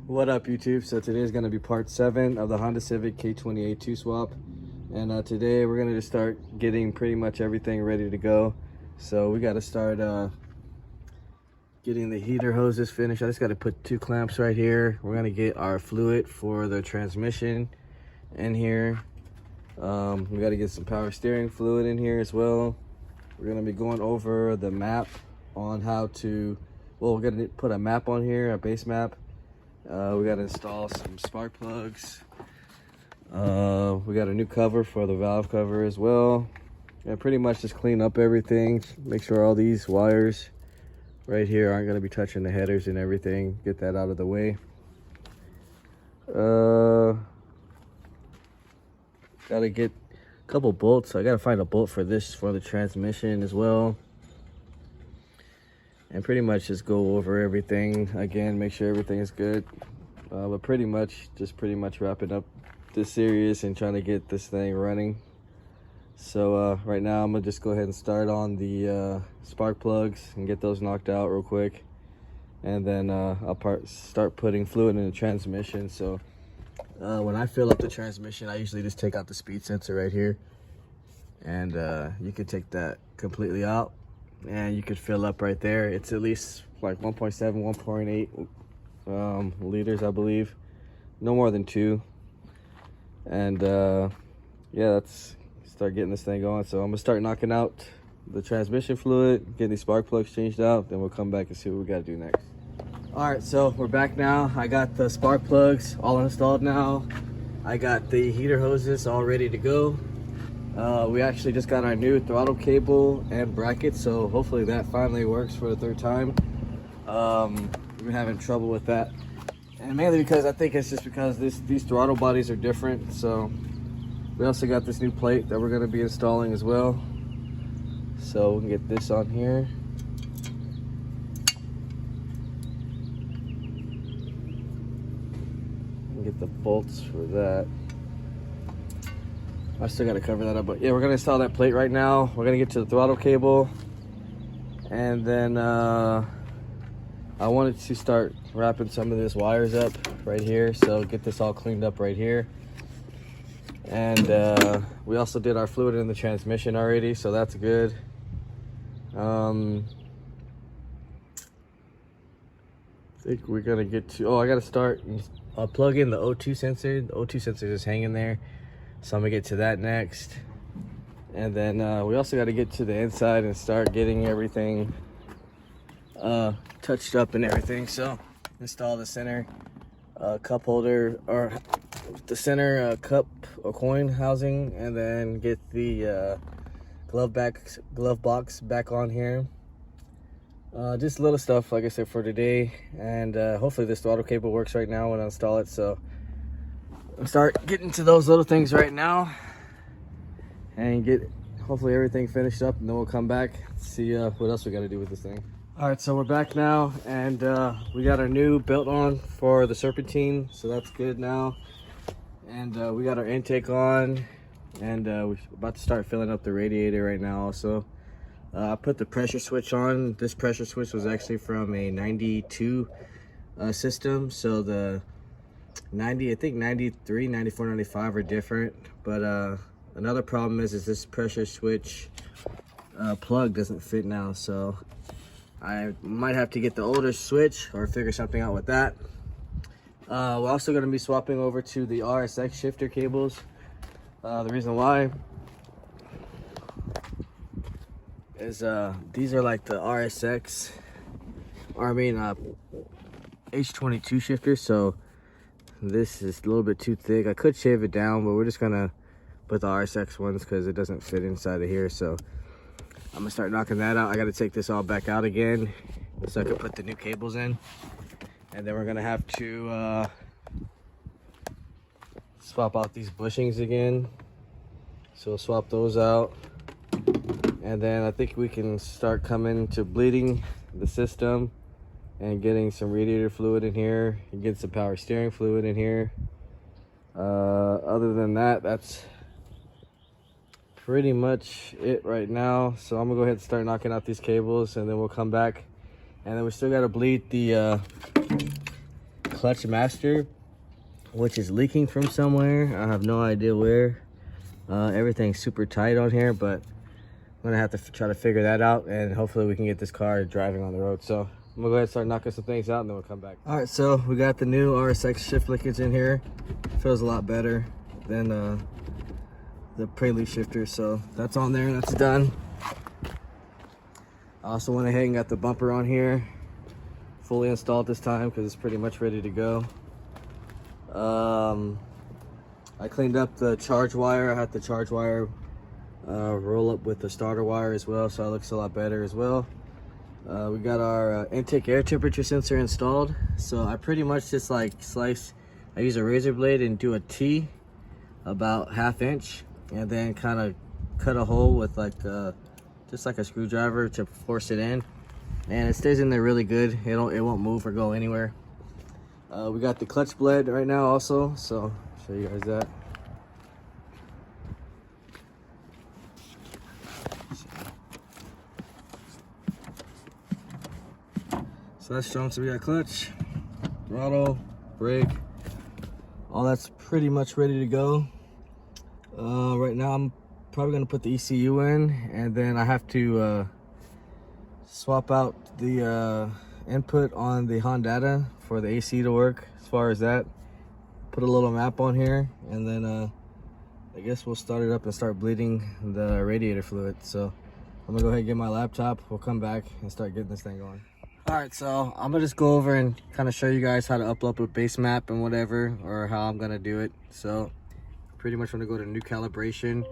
What up, YouTube? So today is going to be part 7 of the Honda Civic k24a2 swap, and today we're going to just start getting pretty much everything ready to go. So we got to start getting the heater hoses finished. I just got to put 2 clamps right here. We're going to get our fluid for the transmission in here. We got to get some power steering fluid in here as well. We're going to be going over the map on how to, well, we're going to put a map on here, a base map. We got to install some spark plugs. We got a new cover for the valve cover as well. And pretty much just clean up everything. Make sure all these wires right here aren't going to be touching the headers and everything. Get that out of the way. Got to get a couple bolts. I got to find a bolt for this, for the transmission as well. And pretty much just go over everything again, make sure everything is good. But pretty much wrapping up this series and trying to get this thing running. So right now I'm gonna just go ahead and start on the spark plugs and get those knocked out real quick. And then I'll start putting fluid in the transmission. So when I fill up the transmission, I usually just take out the speed sensor right here. And you can take that completely out. And you could fill up right there. It's at least like 1.7, 1.8 liters, I believe. No more than 2. And yeah, let's start getting this thing going. So I'm gonna start knocking out the transmission fluid, getting these spark plugs changed out, then we'll come back and see what we gotta do next. All right, so we're back now. I got the spark plugs all installed now. I got the heater hoses all ready to go. We actually just got our new throttle cable and bracket, so hopefully that finally works for the 3rd time. We've been having trouble with that, and mainly because I think it's just because these throttle bodies are different. So we also got this new plate that we're going to be installing as well, so we can get this on here. And get the bolts for that. I still got to cover that up, but yeah, we're going to install that plate right now. We're going to get to the throttle cable, and then I wanted to start wrapping some of this wires up right here, so get this all cleaned up right here. And we also did our fluid in the transmission already, so that's good. I think we're going to get to, I got to start plug in the O2 sensor. The O2 sensor is hanging there. So I'm gonna get to that next. And then we also got to get to the inside and start getting everything touched up and everything. So install the center cup holder, or the center cup or coin housing, and then get the glove box back on here. Just little stuff, like I said, for today. And hopefully this throttle cable works right now when I install it. So I'll start getting to those little things right now and get hopefully everything finished up, and then we'll come back, see what else we got to do with this thing. All right, so we're back now, and we got our new belt on for the serpentine, so that's good now. And we got our intake on, and we're about to start filling up the radiator right now also. I put the pressure switch on. This pressure switch was actually from a 92 system, so the 90, I think 93, 94, 95 are different. But another problem is this pressure switch plug doesn't fit now, so I might have to get the older switch or figure something out with that. We're also going to be swapping over to the RSX shifter cables. The reason why is these are like the RSX, or I mean H22 shifters, so this is a little bit too thick. I could shave it down, but we're just gonna put the RSX ones because it doesn't fit inside of here. So I'm gonna start knocking that out. I gotta take this all back out again so I can put the new cables in. And then we're gonna have to swap out these bushings again. So we'll swap those out. And then I think we can start coming to bleeding the system and getting some radiator fluid in here and get some power steering fluid in here. Other than that, that's pretty much it right now. So I'm gonna go ahead and start knocking out these cables, and then we'll come back. And then we still gotta bleed the clutch master, which is leaking from somewhere. I have no idea where. Everything's super tight on here, but I'm gonna have to try to figure that out, and hopefully we can get this car driving on the road. So I'm gonna go ahead and start knocking some things out, and then we'll come back. All right, so we got the new RSX shift linkage in here. Feels a lot better than the Prelude shifter, so that's on there. That's done. I also went ahead and got the bumper on here, fully installed this time because it's pretty much ready to go. I cleaned up the charge wire. I had the charge wire roll up with the starter wire as well, so it looks a lot better as well. We got our intake air temperature sensor installed, so I pretty much just like I use a razor blade and do a T about 1/2 inch, and then kind of cut a hole with like just like a screwdriver to force it in, and it stays in there really good. It won't move or go anywhere. We got the clutch blade right now also, so I'll show you guys that. So that's strong. So we got clutch, throttle, brake, all that's pretty much ready to go. Right now I'm probably gonna put the ECU in, and then I have to swap out the input on the hondata for the AC to work. As far as that, put a little map on here, and then I guess we'll start it up and start bleeding the radiator fluid. So I'm gonna go ahead and get my laptop. We'll come back and start getting this thing going. All right, so I'm gonna just go over and kind of show you guys how to upload a base map and whatever, or how I'm gonna do it. So pretty much want to go to new calibration.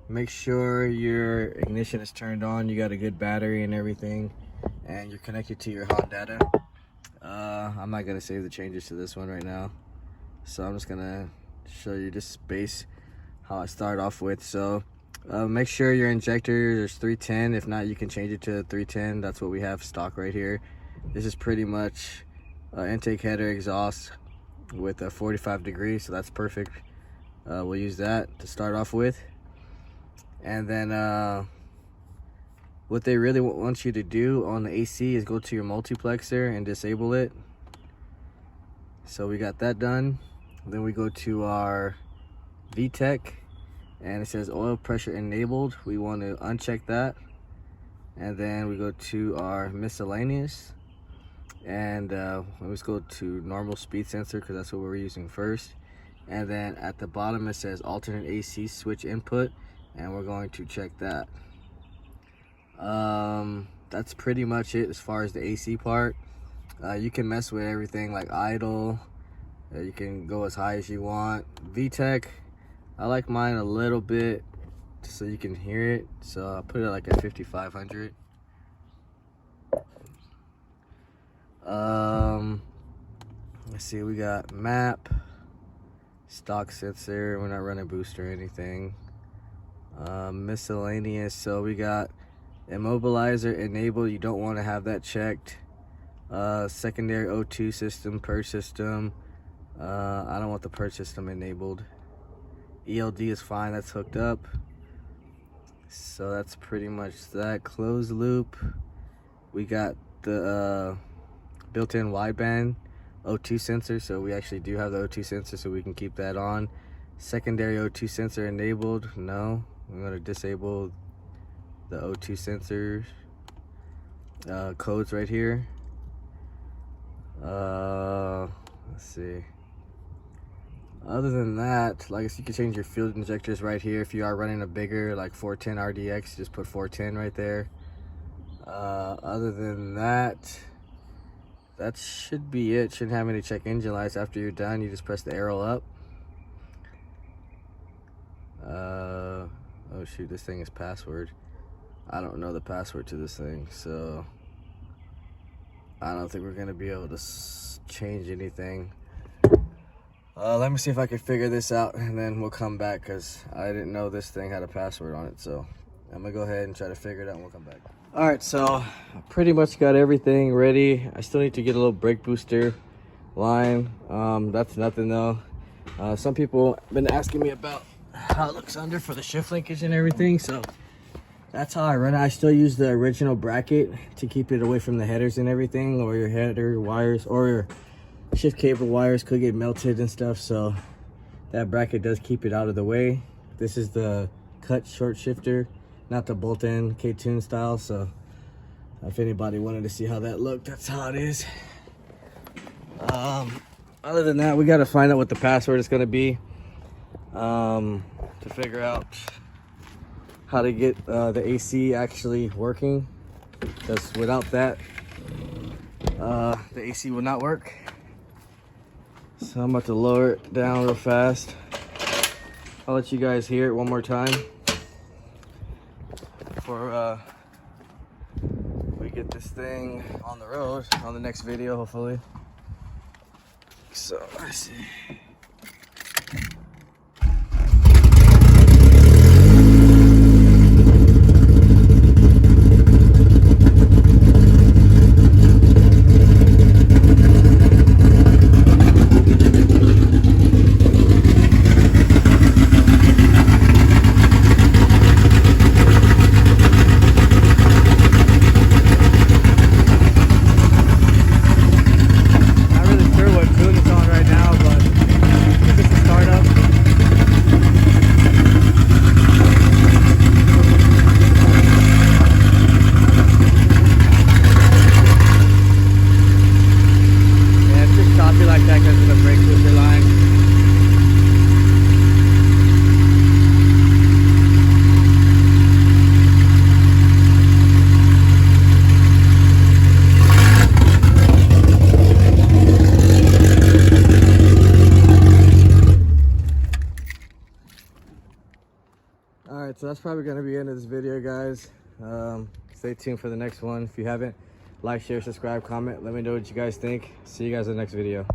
Make sure your ignition is turned on, you got a good battery and everything, and you're connected to your hondata. I'm not gonna save the changes to this one right now, so I'm just gonna show you just base how I start off with. So make sure your injector is 310. If not, you can change it to 310. That's what we have stock right here. This is pretty much intake header exhaust with a 45 degrees, so that's perfect. We'll use that to start off with. And then what they really want you to do on the AC is go to your multiplexer and disable it. So we got that done. Then we go to our VTEC, and it says oil pressure enabled. We want to uncheck that. And then we go to our miscellaneous, and let's go to normal speed sensor because that's what we're using first. And then at the bottom it says alternate AC switch input, and we're going to check that. That's pretty much it as far as the AC part. You can mess with everything like idle. You can go as high as you want. VTEC, I like mine a little bit so you can hear it, so I'll put it like at 5500. Let's see, we got map, stock sensor, we're not running boost or anything. Miscellaneous, so we got immobilizer enabled, you don't want to have that checked. Secondary O2 system, purge system, I don't want the purge system enabled. ELD is fine, that's hooked up. So that's pretty much that. Closed loop, we got the built-in wideband O2 sensor, so we actually do have the O2 sensor, so we can keep that on. Secondary O2 sensor enabled, no. I'm going to disable the O2 sensors. Codes right here. Let's see. Other than that, like I said, you can change your fuel injectors right here. If you are running a bigger, like 410 RDX, just put 410 right there. Other than that, that should be it. Shouldn't have any check engine lights. After you're done, you just press the arrow up. Oh shoot, this thing is password. I don't know the password to this thing, so I don't think we're gonna be able to change anything. Let me see if I can figure this out, and then we'll come back, because I didn't know this thing had a password on it. So I'm gonna go ahead and try to figure it out, and we'll come back. All right, so I pretty much got everything ready. I still need to get a little brake booster line. That's nothing though. Some people have been asking me about how it looks under for the shift linkage and everything, so that's how I run it. I still use the original bracket to keep it away from the headers and everything, or your header wires, or shift cable wires could get melted and stuff, so that bracket does keep it out of the way. This is the cut short shifter, not the bolt-in K-tune style, so if anybody wanted to see how that looked, that's how it is. Other than that, we got to find out what the password is going to be to figure out how to get the AC actually working, because without that the AC will not work. So I'm about to lower it down real fast. I'll let you guys hear it one more time before we get this thing on the road on the next video, hopefully. So let's see. Alright, so that's probably going to be the end of this video, guys. Stay tuned for the next one. If you haven't, like, share, subscribe, comment. Let me know what you guys think. See you guys in the next video.